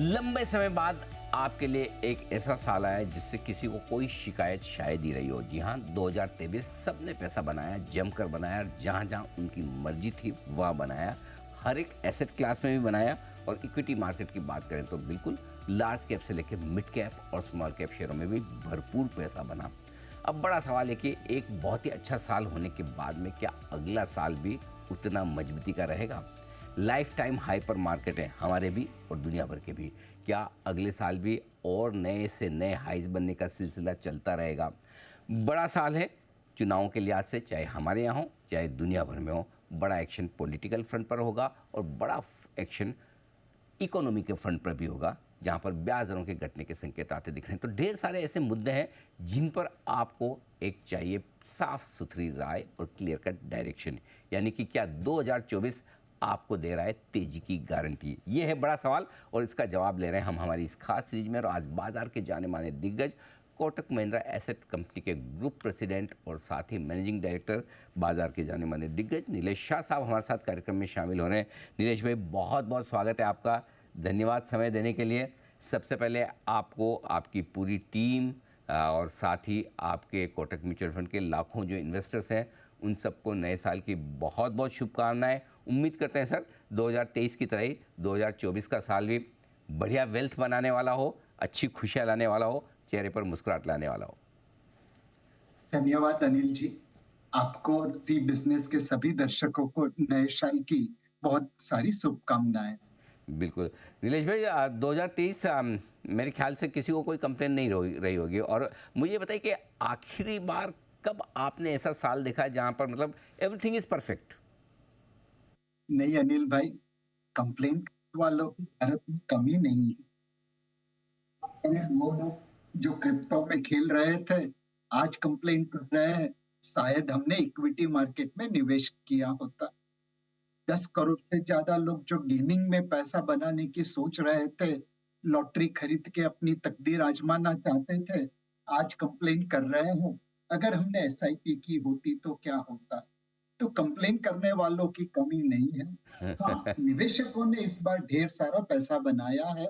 लंबे समय बाद आपके लिए एक ऐसा साल आया जिससे किसी को कोई शिकायत शायद ही रही हो। जी हाँ, 2023 सबने पैसा बनाया, जमकर बनाया, जहाँ जहाँ उनकी मर्जी थी वह बनाया, हर एक एसेट क्लास में भी बनाया। और इक्विटी मार्केट की बात करें तो बिल्कुल लार्ज कैप से लेकर मिड कैप और स्मॉल कैप शेयरों में भी भरपूर पैसा बना। अब बड़ा सवाल है कि एक बहुत ही अच्छा साल होने के बाद में क्या अगला साल भी उतना मजबूती का रहेगा? लाइफ टाइम हाइपर मार्केट है हमारे भी और दुनिया भर के भी। क्या अगले साल भी और नए से नए हाइज बनने का सिलसिला चलता रहेगा? बड़ा साल है चुनावों के लिहाज से, चाहे हमारे यहाँ हो चाहे दुनिया भर में हो। बड़ा एक्शन पॉलिटिकल फ्रंट पर होगा और बड़ा एक्शन इकोनॉमी के फ्रंट पर भी होगा, जहाँ पर ब्याज दरों के घटने के संकेत आते दिख रहे हैं। तो ढेर सारे ऐसे मुद्दे हैं जिन पर आपको एक चाहिए साफ सुथरी राय और क्लियर कट डायरेक्शन। यानी कि क्या 2024 आपको दे रहा है तेजी की गारंटी? ये है बड़ा सवाल और इसका जवाब ले रहे हैं हम हमारी इस खास सीरीज में। और आज बाजार के जाने माने दिग्गज कोटक महिंद्रा एसेट कंपनी के ग्रुप प्रेसिडेंट और साथ ही मैनेजिंग डायरेक्टर, बाजार के जाने माने दिग्गज नीलेश शाह साहब हमारे साथ कार्यक्रम में शामिल हो रहे हैं। नीलेश भाई, बहुत बहुत स्वागत है आपका, धन्यवाद समय देने के लिए। सबसे पहले आपको, आपकी पूरी टीम और साथ ही आपके कोटक म्यूचुअल फंड के लाखों जो इन्वेस्टर्स हैं उन सबको नए साल की बहुत बहुत शुभकामनाएं। उम्मीद करते हैं सर 2023 की तरह ही 2024 का साल भी बढ़िया वेल्थ बनाने वाला हो, अच्छी खुशियां लाने वाला हो, चेहरे पर मुस्कुराहट लाने वाला हो। धन्यवाद अनिल जी। आपको और जी बिजनेस के सभी दर्शकों को नए साल की बहुत सारी शुभकामनाएं। बिल्कुल नीलेश भाई, 2023 मेरे ख्याल से किसी को कोई कंप्लेन नहीं रही होगी। और मुझे बताइए कि आखिरी बार कब आपने ऐसा साल देखा है जहां पर मतलब एवरीथिंग इज परफेक्ट? नहीं अनिल भाई, कंप्लेंट वालों की भारत में कमी नहीं है। पहले वो लोग जो क्रिप्टो में खेल रहे थे आज कंप्लेंट कर रहे हैं शायद हमने इक्विटी मार्केट में निवेश किया होता। 10 करोड़ से ज्यादा लोग जो गेमिंग में पैसा बनाने की सोच रहे थे, लॉटरी खरीद के अपनी तकदीर आजमाना चाहते थे, आज कंप्लेन कर रहे हैं अगर हमने एसआईपी की होती तो क्या होता। तो कंप्लेन करने वालों की कमी नहीं है। हाँ, निवेशकों ने इस बार ढेर सारा पैसा बनाया है।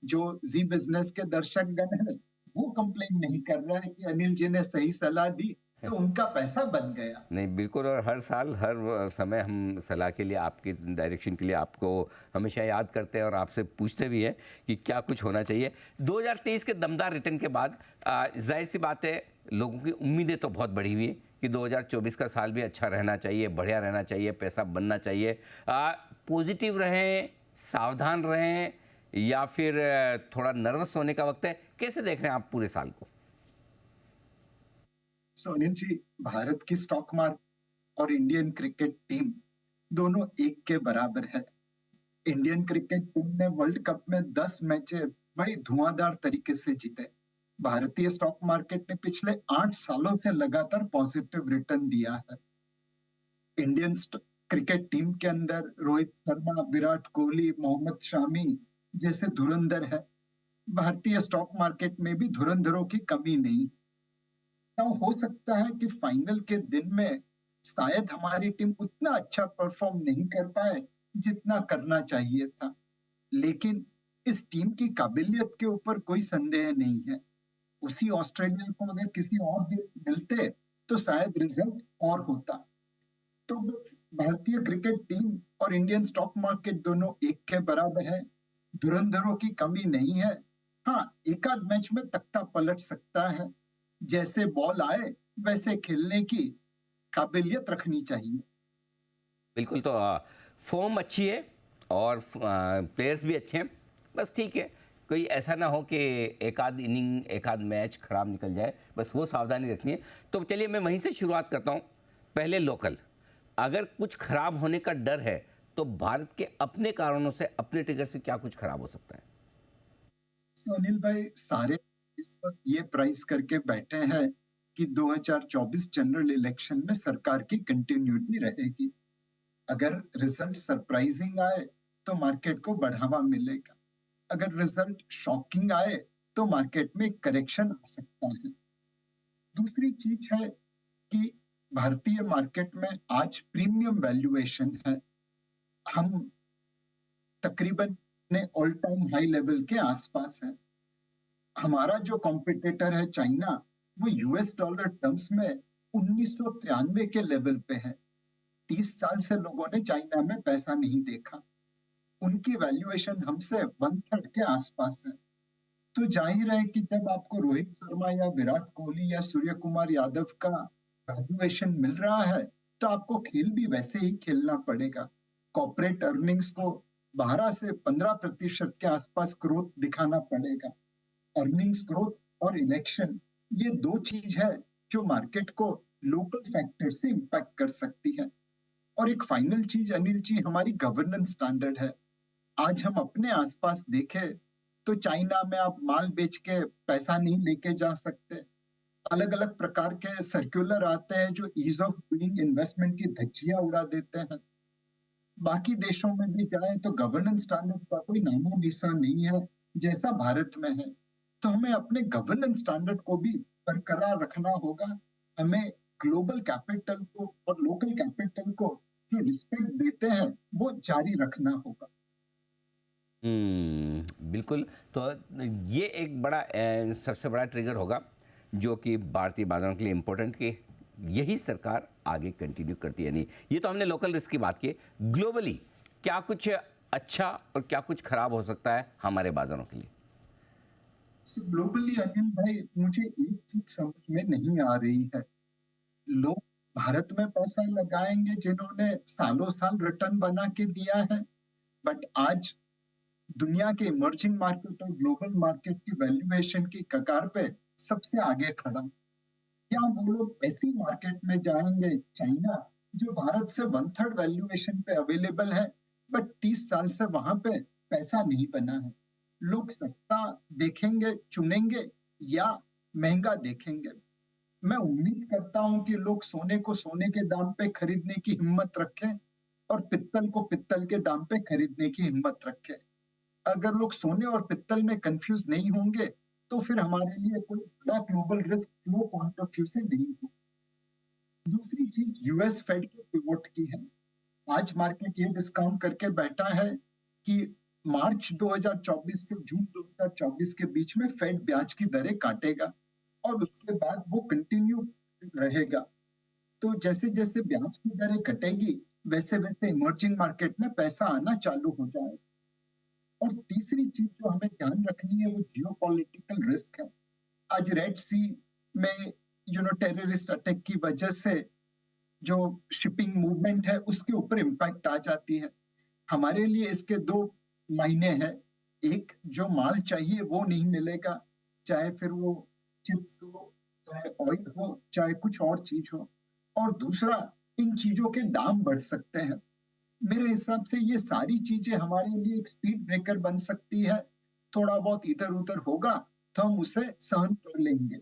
जो जी बिजनेस के दर्शक गण है वो कंप्लेन नहीं कर रहा है कि अनिल जी ने सही सलाह दी तो उनका पैसा बन गया। नहीं, बिल्कुल। और हर साल हर समय हम सलाह के लिए, आपकी डायरेक्शन के लिए आपको हमेशा याद करते हैं और आपसे पूछते भी हैं कि क्या कुछ होना चाहिए। 2023 के दमदार रिटर्न के बाद जाहिर सी बात है लोगों की उम्मीदें तो बहुत बढ़ी हुई हैं कि 2024 का साल भी अच्छा रहना चाहिए, बढ़िया रहना चाहिए, पैसा बनना चाहिए। पॉजिटिव रहें, सावधान रहें, या फिर थोड़ा नर्वस होने का वक्त है? कैसे देख रहे हैं आप पूरे साल को? सोनिल जी, भारत की स्टॉक मार्केट और इंडियन क्रिकेट टीम दोनों एक के बराबर है। इंडियन क्रिकेट टीम ने वर्ल्ड कप में 10 मैच बड़ी धुआंधार तरीके से जीते। भारतीय स्टॉक मार्केट ने पिछले 8 सालों से लगातार पॉजिटिव रिटर्न दिया है। इंडियन क्रिकेट टीम के अंदर रोहित शर्मा, विराट कोहली, मोहम्मद शामी जैसे धुरंधर है। भारतीय स्टॉक मार्केट में भी धुरंधरों की कमी नहीं। तो हो सकता है कि फाइनल के दिन में शायद हमारी टीम उतना अच्छा परफॉर्म नहीं कर पाए जितना करना चाहिए था, लेकिन इस टीम की काबिलियत के ऊपर कोई संदेह नहीं है। उसी ऑस्ट्रेलिया को अगर किसी और दिन मिलते तो शायद रिजल्ट और होता। तो बस भारतीय क्रिकेट टीम और इंडियन स्टॉक मार्केट दोनों एक के बराबर है। धुरंधरों की कमी नहीं है। हाँ, एक आध मैच में तख्ता पलट सकता है। जैसे बॉल आए वैसे खेलने की काबिलियत रखनी चाहिए। बिल्कुल। तो फॉर्म अच्छी है और प्लेयर्स भी अच्छे हैं, बस ठीक है कोई ऐसा ना हो कि एक आध इनिंग, एक आध मैच खराब निकल जाए, बस वो सावधानी रखनी है। तो चलिए मैं वहीं से शुरुआत करता हूँ। पहले लोकल, अगर कुछ खराब होने का डर है तो भारत के अपने कारणों से, अपने ट्रिगर से क्या कुछ खराब हो सकता है? सुनील भाई, सारे इस वक्त ये प्राइस करके बैठे हैं कि 2024 जनरल इलेक्शन में सरकार की कंटिन्यूटी रहेगी। अगर रिजल्ट सरप्राइजिंग आए तो मार्केट को बढ़ावा मिलेगा। अगर रिजल्ट शॉकिंग आए तो मार्केट में करेक्शन आ सकता है। दूसरी चीज है कि भारतीय मार्केट में आज प्रीमियम वैल्यूएशन है। हम तकरीबन अपने ऑल टाइम हाई लेवल के आसपास है। हमारा जो कॉम्पिटिटर है चाइना, वो यूएस डॉलर टर्म्स में 1993 के लेवल पे है। 30 साल से लोगों ने चाइना में पैसा नहीं देखा। उनकी वैल्यूएशन हमसे वन थर्ड के आसपास है। तो जाहिर है कि जब आपको रोहित शर्मा या विराट कोहली या सूर्य कुमार यादव का वैल्यूएशन मिल रहा है, तो आपको खेल भी वैसे ही खेलना पड़ेगा। कॉर्पोरेट अर्निंग्स को 12 से 15% के आसपास ग्रोथ दिखाना पड़ेगा। अर्निंग्स ग्रोथ और इलेक्शन, ये दो चीज है जो मार्केट को लोकल फैक्टर से इम्पैक्ट कर सकती है। और एक फाइनल चीज अनिल जी, हमारी गवर्नेंस स्टैंडर्ड है। आज हम अपने आसपास देखें तो चाइना में आप माल बेच के पैसा नहीं लेके जा सकते। अलग अलग प्रकार के सर्कुलर आते हैं जो ईज ऑफ डूइंग इन्वेस्टमेंट की धज्जियां उड़ा देते हैं। बाकी देशों में भी जाए तो गवर्नेंस स्टैंडर्ड्स का कोई नामो निशान नहीं है जैसा भारत में है। तो हमें अपने गवर्नेंस स्टैंडर्ड को भी बरकरार रखना होगा। हमें ग्लोबल कैपिटल को और लोकल कैपिटल को जो रिस्पेक्ट देते हैं वो जारी रखना होगा। बिल्कुल। तो ये एक बड़ा सबसे बड़ा ट्रिगर होगा जो कि भारतीय बाजारों के लिए इम्पोर्टेंट कि यही सरकार आगे कंटिन्यू करती है। नहीं, ये तो हमने लोकल रिस्क की बात की। ग्लोबली क्या कुछ अच्छा और क्या कुछ खराब हो सकता है हमारे बाजारों के लिए? ग्लोबली अनिल भाई, मुझे एक चीज समझ में नहीं आ रही है। लोग भारत में पैसा लगाएंगे जिन्होंने सालों साल रिटर्न बना के दिया है, बट आज दुनिया के इमर्जिंग मार्केट और ग्लोबल मार्केट की वैल्यूएशन की कगार पे सबसे आगे खड़ा। क्या वो लोग ऐसी मार्केट में जाएंगे, चाइना, जो भारत से वन थर्ड वैल्यूएशन पे अवेलेबल है, बट 30 साल से वहां पे पैसा नहीं बना है? लोग सस्ता देखेंगे, चुनेंगे, या महंगा देखेंगे? मैं उम्मीद करता हूं कि लोग सोने को सोने के दाम पे खरीदने की हिम्मत रखें और पित्तल को पित्तल के दाम पे खरीदने की हिम्मत रखें। अगर लोग सोने और पित्तल में कंफ्यूज नहीं होंगे तो फिर हमारे लिए कोई बड़ा global risk flow point of view से नहीं हो। दूसरी चीज यूएस फेड के पिवोट की है। आज मार्केट ये डिस्काउंट करके बैठा है कि मार्च 2024 से जून 2024 के बीच में फेड ब्याज की दरें काटेगा और उसके बाद वो कंटिन्यू रहेगा। तो जैसे जैसे ब्याज की दरें कटेगी वैसे वैसे इमर्जिंग मार्केट में पैसा आना चालू हो जाएगा। और तीसरी चीज जो हमें ध्यान रखनी है वो जियोपॉलिटिकल रिस्क है। आज रेड सी में टेररिस्ट अटैक की वजह से जो शिपिंग मूवमेंट है उसके ऊपर इम्पैक्ट आ जाती है। हमारे लिए इसके दो मायने हैं। एक, जो माल चाहिए वो नहीं मिलेगा, चाहे फिर वो चिप्स हो, चाहे ऑयल हो, चाहे कुछ और चीज हो। और दूसरा, इन चीजों के दाम बढ़ सकते हैं। मेरे हिसाब से ये सारी चीजें हमारे लिए एक स्पीड ब्रेकर बन सकती है। थोड़ा बहुत इधर उधर होगा तो हम उसे सहन कर लेंगे।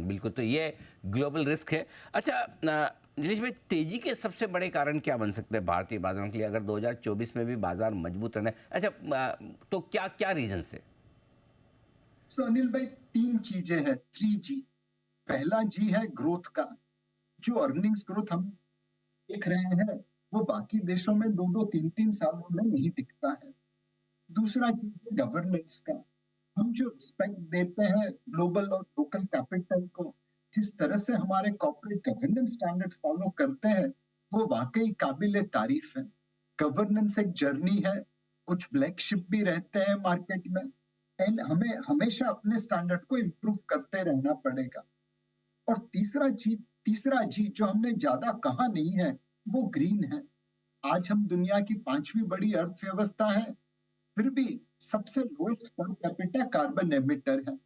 बिल्कुल। तो ये ग्लोबल रिस्क है। अच्छा, नीलेश भाई, तेजी के सबसे बड़े कारण क्या बन सकते हैं भारतीय बाजारों के लिए अगर 2024 में भी बाजार मजबूत रहना है? अच्छा, तो क्या क्या रीजन है? सो अनिल भाई, तीन चीजें हैं, 3G। पहला जी है ग्रोथ का। जो अर्निंग्स ग्रोथ हम देख रहे हैं वो बाकी देशों में 2-2, 3-3 सालों में नहीं दिखता है। दूसरा चीज है गवर्नेंस का। हम जो रिस्पेक्ट देते हैं ग्लोबल और लोकल कैपिटल को, जिस तरह से हमारे कॉर्पोरेट गवर्नेंस स्टैंडर्ड फॉलो करते हैं, वो वाकई काबिले तारीफ है। गवर्नेंस एक जर्नी है, कुछ ब्लैक शिप भी रहते हैं मार्केट में, एंड हमें हमेशा अपने स्टैंडर्ड को इम्प्रूव करते रहना पड़ेगा। और तीसरा जी जो हमने ज्यादा कहा नहीं है वो ग्रीन है। आज हम दुनिया की 5वीं बड़ी अर्थव्यवस्था है, फिर भी सबसे lowest per capita carbon emitter है।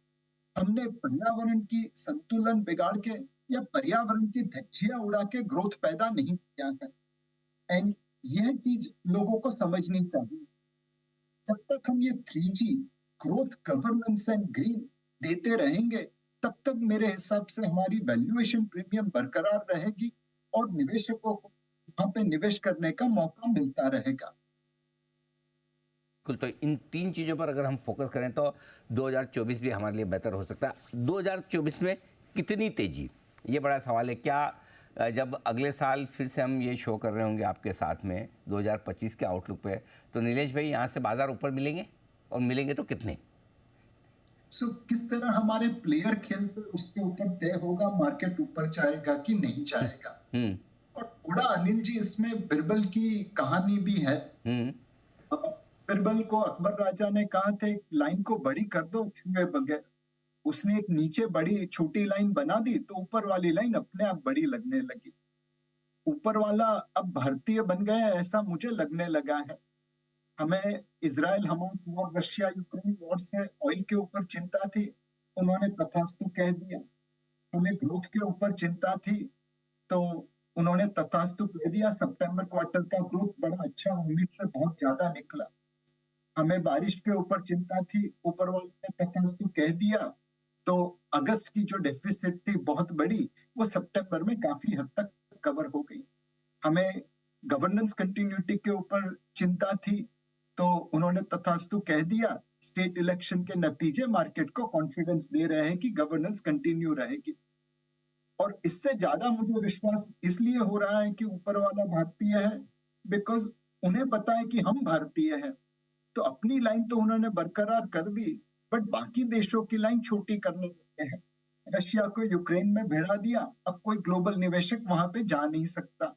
हमने पर्यावरण की संतुलन बिगाड़ के या पर्यावरण की धज्जियां उड़ा के ग्रोथ पैदा नहीं किया है। एंड यह चीज लोगों को समझनी चाहिए। जब तक हम ये 3G, growth, governance and green, देते रहेंगे, तब तक मेरे हिसाब से हमारी वैल्यूएशन प्रीमियम बरकरार रहेगी और निवेशकों को वहां पे निवेश करने का मौका मिलता रहेगा। बिल्कुल। तो इन तीन चीज़ों पर अगर हम फोकस करें तो 2024 भी हमारे लिए बेहतर हो सकता है। 2024 में कितनी तेजी, ये बड़ा सवाल है। क्या जब अगले साल फिर से हम ये शो कर रहे होंगे आपके साथ में 2025 के आउटलुक पे, तो नीलेश भाई यहाँ से बाजार ऊपर मिलेंगे, और मिलेंगे तो कितने? सो किस तरह हमारे प्लेयर खेलते उसके ऊपर तय होगा मार्केट ऊपर जाएगा कि नहीं जाएगा। हम्म। और थोड़ा अनिल जी इसमें बिरबल की कहानी भी है। हम्म। बिरबल को अकबर राजा ने कहा था लाइन को बड़ी कर दो छुए बगैर। उसने एक नीचे बड़ी छोटी लाइन बना दी तो ऊपर वाली लाइन अपने आप बड़ी लगने लगी। ऊपर वाला अब भारतीय बन गया है ऐसा मुझे लगने लगा है। हमें Israel Hamas war, Russia Ukraine war से ऑयल के ऊपर चिंता थी, उन्होंने तथास्तु कह दिया। हमें ग्रोथ के ऊपर चिंता थी, तो उन्होंने तथास्तु कह दिया। सितंबर क्वार्टर का ग्रोथ बड़ा अच्छा, उम्मीद से बहुत ज्यादा निकला। हमें बारिश के ऊपर चिंता थी, ऊपर वाले ने तथास्तु कह दिया। तो अगस्त की जो डेफिसिट थी बहुत बड़ी, वो सितंबर में काफी हद तक कवर हो गई। हमें गवर्नेंस कंटिन्यूटी के ऊपर चिंता थी, तो उन्होंने तथास्तु कह दिया। स्टेट इलेक्शन के नतीजे मार्केट को कॉन्फिडेंस दे रहे हैं कि गवर्नेंस कंटिन्यू रहेगी। और इससे ज्यादा मुझे विश्वास इसलिए हो रहा है कि ऊपर वाला भारतीय है, बिकॉज उन्हें पता है कि हम भारतीय हैं। तो अपनी लाइन तो उन्होंने बरकरार कर दी, बट बाकी देशों की लाइन छोटी करने लगे हैं। रशिया को यूक्रेन में भिड़ा दिया, अब कोई ग्लोबल निवेशक वहां पे जा नहीं सकता।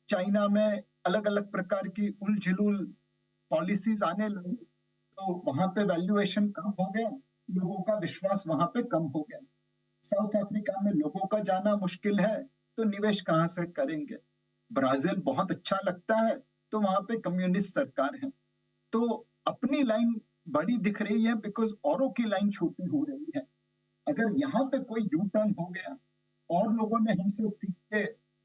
चाइना में अलग अलग प्रकार की उलझुल पॉलिसीज आने लगी, तो वहां पे वैल्यूएशन कम हो गया, लोगों का विश्वास वहां पे कम हो गया। साउथ अफ्रीका में लोगों का जाना मुश्किल है, तो निवेश कहां से करेंगे। ब्राजील बहुत अच्छा लगता है, तो वहां पे कम्युनिस्ट सरकार है। तो अपनी लाइन बड़ी दिख रही है, बिकॉज औरों की लाइन छोटी हो रही है। अगर यहाँ पे कोई यू टर्न हो गया और लोगों ने हमसे सीख के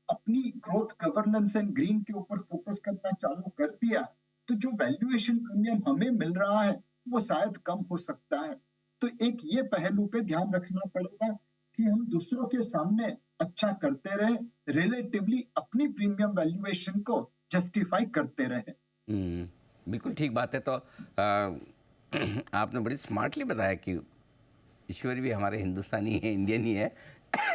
अपनी ग्रोथ, गवर्नेंस एंड ग्रीन के ऊपर फोकस करना चालू कर दिया, तो जो वैल्यूएशन प्रीमियम हमें मिल रहा है वो शायद कम हो सकता है। तो एक ये पहलू पे ध्यान रखना पड़ेगा कि हम दूसरों के सामने अच्छा करते रहे, रिलेटिवली अपनी प्रीमियम वैल्यूएशन को जस्टिफाई करते रहे। बिल्कुल ठीक बात है। तो आपने बड़ी स्मार्टली बताया कि ईश्वर भी हमारे हिंदुस्तानी है, इंडियन ही है।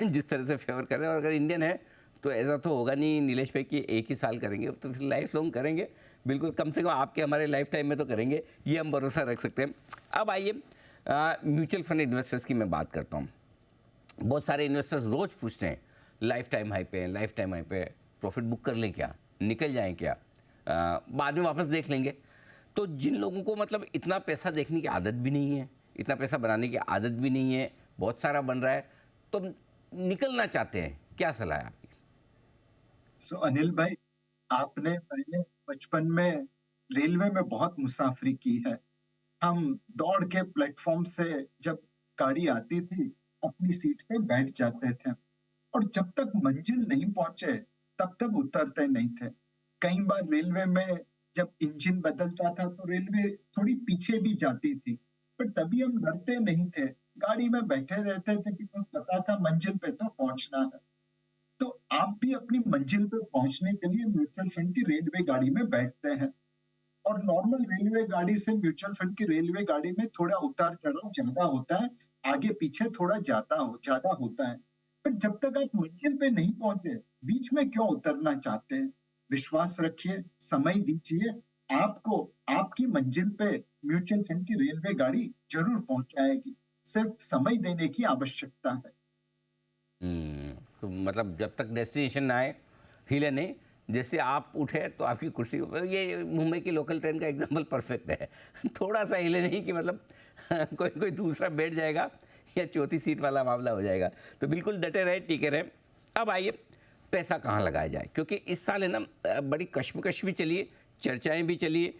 जिस तरह से फेवर कर रहे हैं, और अगर इंडियन है तो ऐसा तो होगा नहीं नीलेश भाई कि एक ही साल करेंगे, तो फिर लाइफ लॉन्ग करेंगे। बिल्कुल, कम से कम आपके हमारे लाइफ टाइम में तो करेंगे, ये हम भरोसा रख सकते हैं। अब आइए म्यूचुअल फंड इन्वेस्टर्स की मैं बात करता हूँ। बहुत सारे इन्वेस्टर्स रोज़ पूछते हैं लाइफ टाइम हाई पे, लाइफ टाइम हाई पे प्रॉफिट बुक कर लें क्या, निकल जाएं क्या, बाद में वापस देख लेंगे। तो जिन लोगों को मतलब इतना पैसा देखने की आदत भी नहीं है, इतना पैसा बनाने की आदत भी नहीं है, बहुत सारा बन रहा है, तो निकलना चाहते हैं, क्या सलाह है आपकी? सो अनिल भाई, आपने पहले बचपन में रेलवे में बहुत मुसाफरी की है। हम दौड़ के प्लेटफॉर्म से जब गाड़ी आती थी, अपनी सीट पे बैठ जाते थे, और जब तक मंजिल नहीं पहुंचे तब तक उतरते नहीं थे। कई बार रेलवे में जब इंजन बदलता था तो रेलवे थोड़ी पीछे भी जाती थी, पर तभी हम डरते नहीं थे, गाड़ी में बैठे रहते थे, बिकॉज पता था मंजिल पे तो पहुंचना है। तो आप भी अपनी मंजिल पे पहुंचने के लिए म्यूचुअल फंड की रेलवे गाड़ी में बैठते हैं। और नॉर्मल रेलवे गाड़ी से म्यूचुअल फंड की रेलवे गाड़ी में थोड़ा उतार चढ़ाव ज्यादा होता है, आगे पीछे थोड़ा ज्यादा होता है। पर जब तक आप मंजिल पे नहीं पहुंचे, बीच में क्यों उतरना चाहते हैं। विश्वास रखिए, समय दीजिए, आपको आपकी मंजिल पे म्यूचुअल फंड की रेलवे गाड़ी जरूर पहुंचाएगी। सिर्फ समय देने की आवश्यकता है। तो मतलब जब तक डेस्टिनेशन ना आए हिले नहीं। जैसे आप उठे तो आपकी कुर्सी, ये मुंबई की लोकल ट्रेन का एग्जांपल परफेक्ट है। थोड़ा सा हिले नहीं कि मतलब कोई कोई दूसरा बैठ जाएगा या चौथी सीट वाला मामला हो जाएगा। तो बिल्कुल डटे रहे, टिके रहे। अब आइए पैसा कहाँ लगाया जाए, क्योंकि इस साल है ना बड़ी कश्मकश भी चली है, चर्चाएँ भी चली है।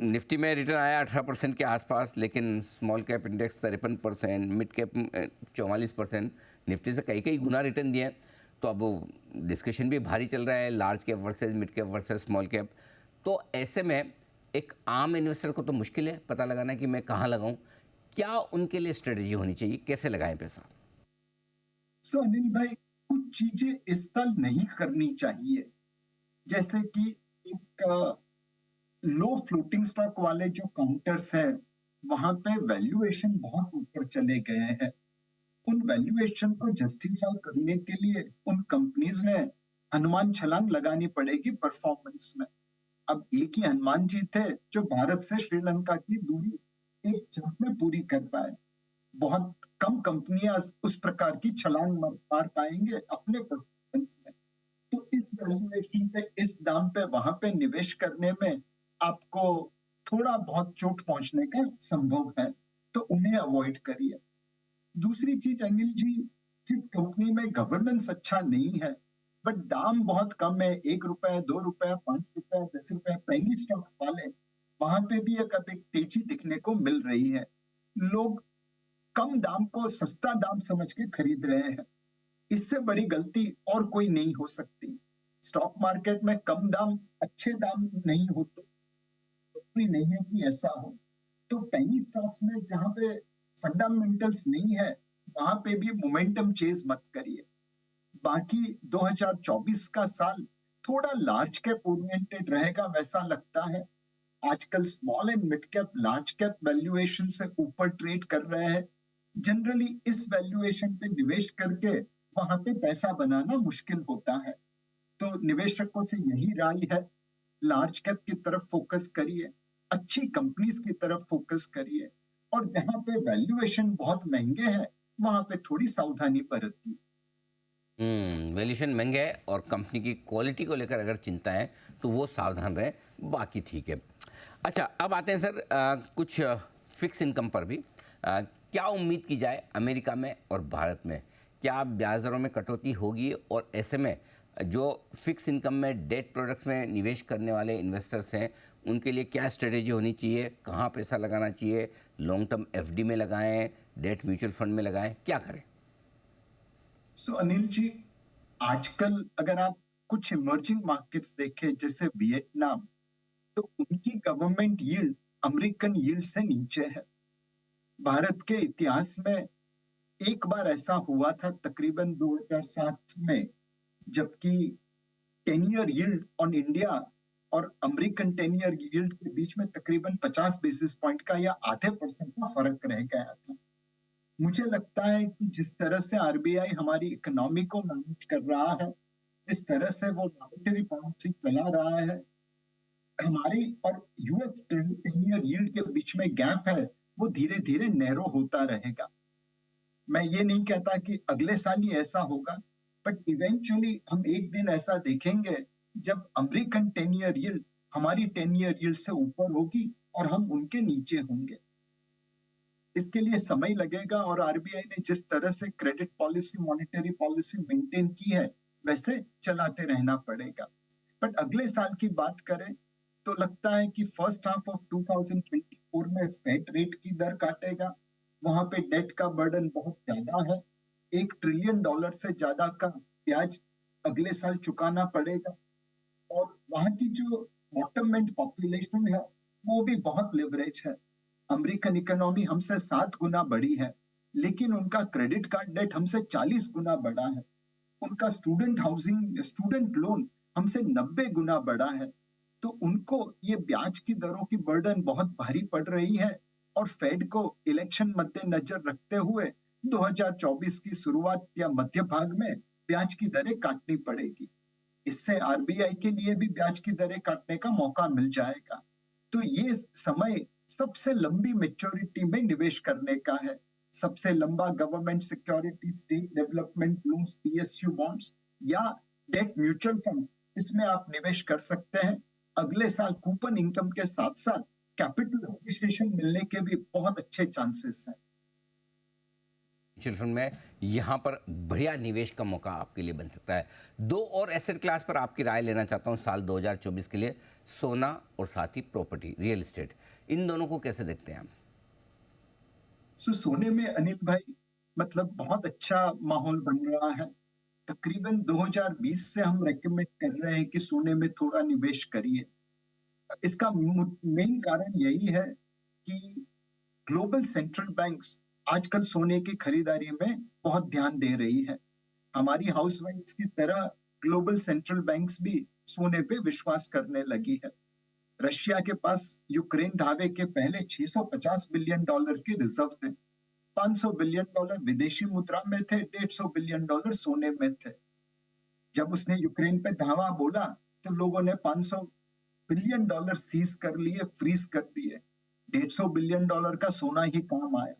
निफ्टी में रिटर्न आया 18% के आसपास, लेकिन small cap index 53%, mid cap 44%, Nifty से कई कई गुना रिटर्न दिए हैं। तो अब डिस्कशन भी भारी चल रहा है, large cap versus mid cap versus small cap. तो ऐसे में एक आम इन्वेस्टर को तो मुश्किल है पता लगाना कि मैं कहाँ लगाऊं। क्या उनके लिए स्ट्रेटजी होनी चाहिए, कैसे लगाएं पैसा? सो अनिल भाई, कुछ चीजें इस साल नहीं करनी चाहिए, जैसे कि एक लो फ्लोटिंग स्टॉक वाले जो काउंटर्स हैं, वहां पे वैल्यूएशन बहुत ऊपर चले गए हैं। उन वैल्यूएशन को जस्टिफाई करने के लिए उन कंपनीज ने हनुमान छलांग लगानी पड़ेगी परफॉर्मेंस में। अब एक ही हनुमान जी थे जो भारत से श्रीलंका की दूरी एक जंप में पूरी कर पाए। बहुत कम कंपनियां उस प्रकार की छलांग मार पाएंगे अपने परफॉर्मेंस में। तो इस वैल्यूएशन पे, इस दाम पे वहां पे निवेश करने में आपको थोड़ा बहुत चोट पहुंचने का संभव है, तो उन्हें अवॉइड करिए। दूसरी चीज अनिल जी, जिस कंपनी में गवर्नेंस अच्छा नहीं है बट दाम बहुत कम है, 1 रुपए, 2 रुपए, 5 रुपए, 10 रुपए पेनी स्टॉक्स वाले, वहां पे भी एक तेजी दिखने को मिल रही है। लोग कम दाम को सस्ता दाम समझ के खरीद रहे हैं। इससे बड़ी गलती और कोई नहीं हो सकती। स्टॉक मार्केट में कम दाम अच्छे दाम नहीं होते, कोई नहीं है कि ऐसा हो। तो पेनी स्टॉक्स में जहां पे फंडामेंटल्स नहीं है, वहां पे भी मोमेंटम चेज मत करिए। बाकी 2024 का साल थोड़ा लार्ज कैप ओरिएंटेड रहेगा वैसा लगता है। आजकल small and mid cap large cap valuation से ऊपर ट्रेड कर रहे हैं। जनरली इस वैल्यूएशन पे निवेश करके वहां पे पैसा बनाना मुश्किल होता है। तो निवेशकों से यही राय है, लार्ज कैप की तरफ फोकस करिए, अच्छी कंपनीज की तरफ फोकस करिए, और जहां पे वैल्यूएशन बहुत महंगे हैं वहां पे थोड़ी सावधानी बरतिए। वैल्यूएशन महंगे है और कंपनी की क्वालिटी को लेकर अगर चिंता है तो वो सावधान रहें, बाकी ठीक है। अच्छा, अब आते हैं सर कुछ फिक्स इनकम पर भी। क्या उम्मीद की जाए अमेरिका में और भारत में? क्या ब्याज दरों में कटौती होगी, और ऐसे में जो फिक्स इनकम में डेट प्रोडक्ट्स में निवेश करने वाले इन्वेस्टर्स हैं उनके लिए क्या स्ट्रेटेजी होनी चाहिए? कहाँ पैसा लगाना चाहिए? लॉन्ग टर्म एफडी में लगाएं, डेट म्यूचुअल फंड में लगाएं, क्या करें? सो अनिल जी, आजकल अगर आप कुछ इमर्जिंग मार्केट्स देखें जैसे वियतनाम, तो उनकी गवर्नमेंट यील्ड अमेरिकन यील्ड से नीचे है। भारत के इतिहास में एक बार ऐसा हुआ था तकरीबन 2007 में, जबकि 10 ईयर यील्ड ऑन इंडिया और अमेरिकन 10 ईयर यील्ड के बीच में तकरीबन 50 बेसिस पॉइंट का या आधे परसेंट का फर्क रह गया था। मुझे लगता है कि जिस तरह से आरबीआई हमारी इकोनॉमी को मैनेज कर रहा है, जिस तरह से वो मॉनेटरी पॉलिसी चला रहा है, हमारी और यूएस 10 ईयर यील्ड के बीच में गैप है, वो धीरे धीरे नैरो होता रहेगा। मैं ये नहीं कहता कि अगले साल ही ऐसा होगा, बट इवेंचुअली हम एक दिन ऐसा देखेंगे जब अमेरिकन 10 ईयर यील्ड हमारी 10 ईयर यील्ड से ऊपर होगी और हम उनके नीचे होंगे। इसके लिए समय लगेगा, और आरबीआई ने जिस तरह से credit policy, monetary policy maintain की है, वैसे चलाते रहना पड़ेगा। बट अगले साल की बात करें तो लगता है कि फर्स्ट हाफ ऑफ 2024 में फेड रेट की दर काटेगा। वहां पे डेट का बर्डन बहुत ज्यादा है, $1 ट्रिलियन से ज्यादा का ब्याज अगले साल चुकाना पड़ेगा। और वहां की जो बॉटम एंड पॉपुलेशन है वो भी बहुत लिवरेज है। अमेरिकन इकोनॉमी हमसे 7 गुना बड़ी है, लेकिन उनका क्रेडिट कार्ड डेट हमसे 40 गुना बड़ा है। उनका स्टूडेंट हाउसिंग, स्टूडेंट लोन हमसे 90 गुना बड़ा है। तो उनको ये ब्याज की दरों की बर्डन बहुत भारी पड़ रही है, और फेड को इलेक्शन मद्देनजर रखते हुए 2024 की शुरुआत या मध्य भाग में ब्याज की दरें काटनी पड़ेगी। इससे आरबीआई के लिए भी ब्याज की दरें काटने का मौका मिल जाएगा। तो ये समय सबसे लंबी मैच्योरिटी में निवेश करने का है। सबसे लंबा government security, state development loans, PSU bonds या डेट म्यूचुअल फंड्स, इसमें आप निवेश कर सकते हैं। अगले साल कूपन इनकम के साथ साथ कैपिटल अप्रिसिएशन मिलने के भी बहुत अच्छे चांसेस हैं। म्यूचुअल फंड में यहाँ पर बढ़िया निवेश का मौका आपके लिए बन सकता है। दो और एसेट क्लास पर आपकी राय लेना चाहता हूँ साल 2024 के लिए, सोना और साथ ही प्रॉपर्टी, रियल एस्टेट, इन दोनों को कैसे देखते हैं आप? सोने में अनिल भाई, मतलब बहुत अच्छा माहौल बन रहा है। तकरीबन 2020 से हम रेकमेंड कर रहे हैं कि सोने में थोड़ा निवेश करिए। इसका मेन कारण यही है कि ग्लोबल सेंट्रल बैंक्स आजकल सोने की खरीदारी में बहुत ध्यान दे रही है। हमारी हाउस बैंक्स की तरह ग्लोबल सेंट्रल बैंक्स भी सोने पे विश्वास करने लगी है। रशिया के पास यूक्रेन धावे के पहले $650 बिलियन के रिजर्व थे। 500 बिलियन डॉलर विदेशी मुद्रा में थे, 150 बिलियन डॉलर सोने में थे। जब उसने यूक्रेन पे धावा बोला तो लोगों ने 500 बिलियन डॉलर सीज कर लिए, फ्रीज कर दिए। 150 बिलियन डॉलर का सोना ही काम आया।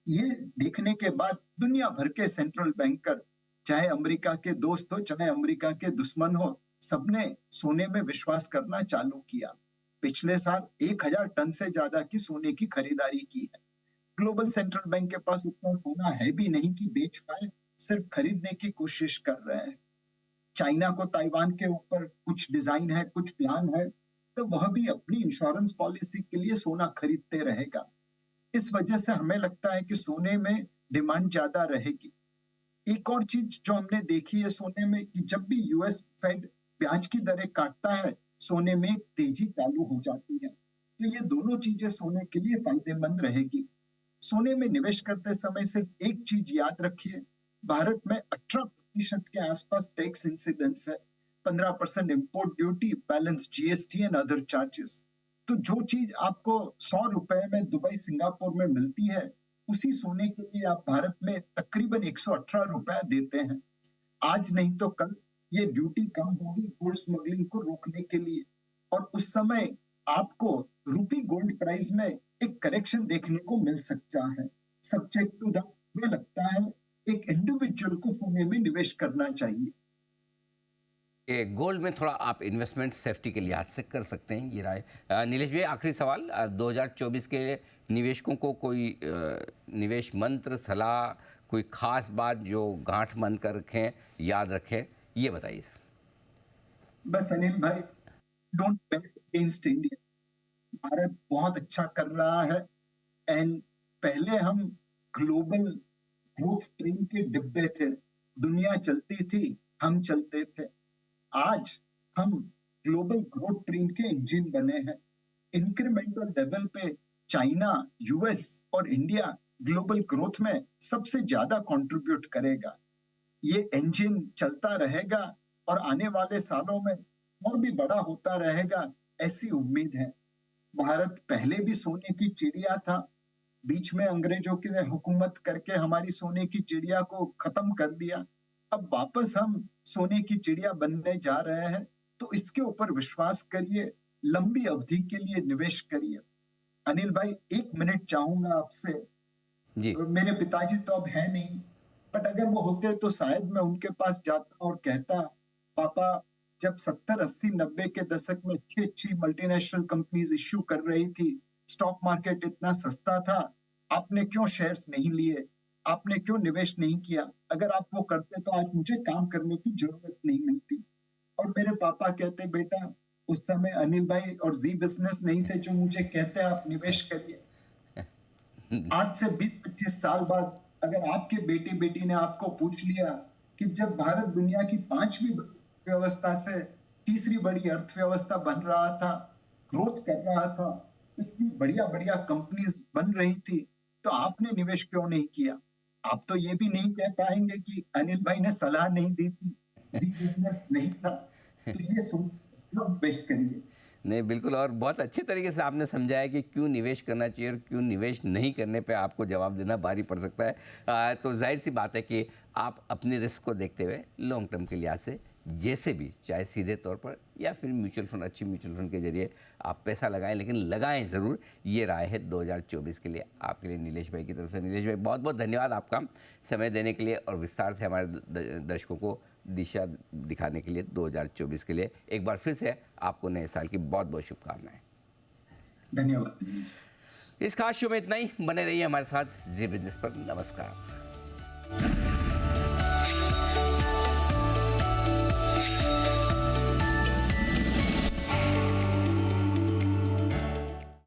ये देखने के बाद दुनिया भर के सेंट्रल बैंकर, चाहे अमेरिका के दोस्त हो चाहे अमेरिका के दुश्मन हो, सबने सोने में विश्वास करना चालू किया। पिछले साल 1000 टन से ज्यादा की सोने की खरीदारी की है। ग्लोबल सेंट्रल बैंक के पास उतना सोना है भी नहीं कि बेच पाए, सिर्फ खरीदने की कोशिश कर रहे हैं। चाइना को ताइवान के ऊपर कुछ डिजाइन है, कुछ प्लान है, तो वह भी अपनी इंश्योरेंस पॉलिसी के लिए सोना खरीदते रहेगा। इस वजह से हमें लगता है कि सोने में डिमांड ज्यादा रहेगी। एक और चीज जो हमने देखी है सोने में, कि जब भी यूएस फेड ब्याज की दरें काटता है, सोने में तेजी चालू हो जाती है। तो ये दोनों चीजें सोने के लिए फायदेमंद रहेगी। सोने में निवेश करते समय सिर्फ एक चीज याद रखिए, भारत में 18% के आसपास टैक्स इंसिडेंस है, 15% import duty, balance GST and other charges. तो जो चीज आपको 100 रुपए में दुबई सिंगापुर में मिलती है, उसी सोने के लिए आप भारत में तकरीबन 118 रुपए देते हैं। आज नहीं तो कल ये ड्यूटी कम होगी गोल्ड स्मगलिंग को रोकने के लिए, और उस समय आपको रूपी गोल्ड प्राइस में एक करेक्शन देखने को मिल सकता है। सब्जेक्ट टू दैट, मुझे लगता है एक इंडिविजुअल को सोने में निवेश करना चाहिए। गोल्ड में थोड़ा आप इन्वेस्टमेंट सेफ्टी के लिहाज से कर सकते हैं, ये राय। नीलेश भाई, आखिरी सवाल, 2024 के निवेशकों को कोई निवेश मंत्र, सलाह, कोई खास बात जो गांठ बांध कर रखें, याद रखें, ये बताइए सर। बस अनिल भाई, don't bet against India. Bharat बहुत अच्छा कर रहा है, एंड पहले हम ग्लोबल ग्रोथ ट्रेन के डिब्बे थे, दुनिया चलती थी, हम चलते थे। आज हम ग्लोबल ग्रोथ ट्रेन के इंजन बने हैं। इंक्रीमेंटल लेवल पे चाइना, यूएस और इंडिया ग्लोबल ग्रोथ में सबसे ज्यादा कंट्रीब्यूट करेगा। ये इंजन चलता रहेगा और आने वाले सालों में और भी बड़ा होता रहेगा, ऐसी उम्मीद है। भारत पहले भी सोने की चिड़िया था, बीच में अंग्रेजों की ने हुकूमत करके हमारी सोने की चिड़िया को खत्म कर दिया। अब वापस हम सोने की चिड़िया बनने जा रहे हैं, तो इसके ऊपर विश्वास करिए, लंबी अवधि के लिए निवेश करिए। अनिल भाई, 1 मिनट चाहूंगा आपसे। जी। मेरे पिताजी तो अब है नहीं, बट अगर वो होते तो शायद मैं उनके पास जाता और कहता, पापा, जब 70, 80, 90 के दशक में अच्छी अच्छी मल्टीनेशनल कंपनीज इश्यू कर रही थी, स्टॉक मार्केट इतना सस्ता था, आपने क्यों शेयर्स नहीं लिए, आपने क्यों निवेश नहीं किया? अगर आप वो करते तो आज मुझे काम करने की जरूरत नहीं मिलती। और मेरे पापा कहते, बेटा, उस समय अनिल भाई और जी बिजनेस नहीं थे जो मुझे कहते आप निवेश करिए। आज से 20-25 साल बाद अगर आपके बेटे बेटी ने आपको पूछ लिया कि जब भारत दुनिया की 5वीं व्यवस्था से तीसरी बड़ी अर्थव्यवस्था बन रहा था, ग्रोथ कर रहा था, इतनी बढ़िया बढ़िया कंपनीज बन रही थी, तो आपने निवेश क्यों नहीं किया? आप तो ये भी नहीं कह पाएंगे कि अनिल भाई ने सलाह नहीं दी थी, बिजनेस नहीं था। तो ये सोच इन्वेस्ट करिए। नहीं, बिल्कुल, और बहुत अच्छे तरीके से आपने समझाया कि क्यों निवेश करना चाहिए और क्यों निवेश नहीं करने पे आपको जवाब देना भारी पड़ सकता है। तो जाहिर सी बात है कि आप अपने रिस्क को देखते हुए लॉन्ग टर्म के लिहाज से जैसे भी, चाहे सीधे तौर पर या फिर म्यूचुअल फंड, अच्छी म्यूचुअल फंड के जरिए आप पैसा लगाएं, लेकिन लगाएं ज़रूर। ये राय है 2024 के लिए आपके लिए नीलेश भाई की तरफ से। नीलेश भाई, बहुत बहुत धन्यवाद आपका समय देने के लिए और विस्तार से हमारे दर्शकों को दिशा दिखाने के लिए 2024 के लिए। एक बार फिर से आपको नए साल की बहुत बहुत शुभकामनाएं। धन्यवाद। इस खास शो में इतना ही। बने रहिए हमारे साथ जी बिजनेस पर। नमस्कार।